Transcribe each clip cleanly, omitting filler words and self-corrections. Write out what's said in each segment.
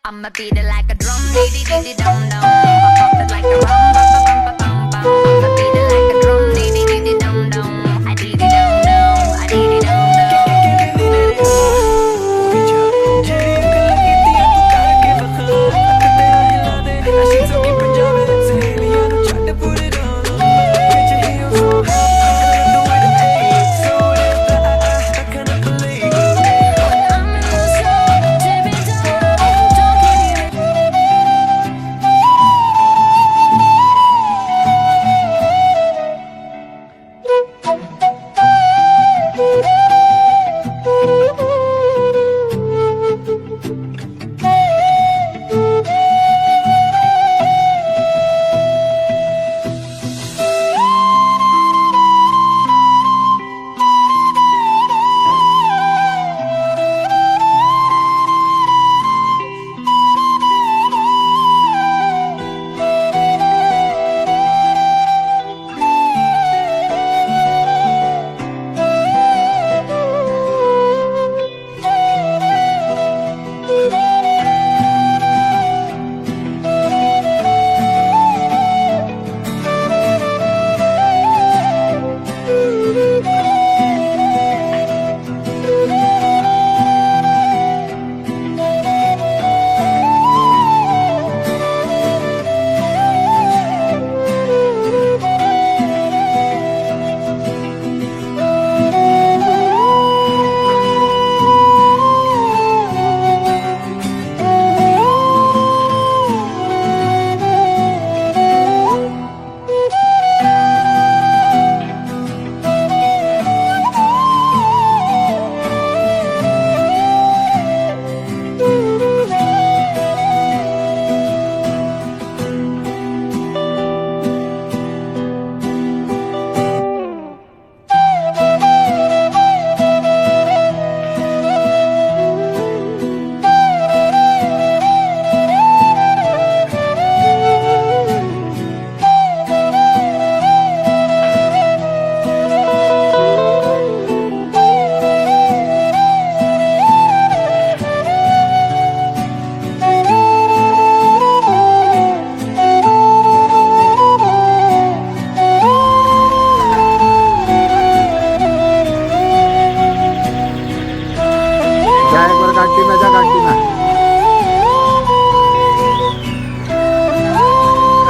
I'ma beat it like a drum, dee dee dee dee dum dum. Pop it like a rum, bum bum bum bum bum. I'ma beat it like a drum, dee dee dee dee dum dum. I dee dee dum dum, I dee dee dum dum.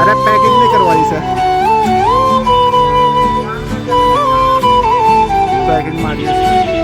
अरे packing नहीं करवाई sir, packing मारिए।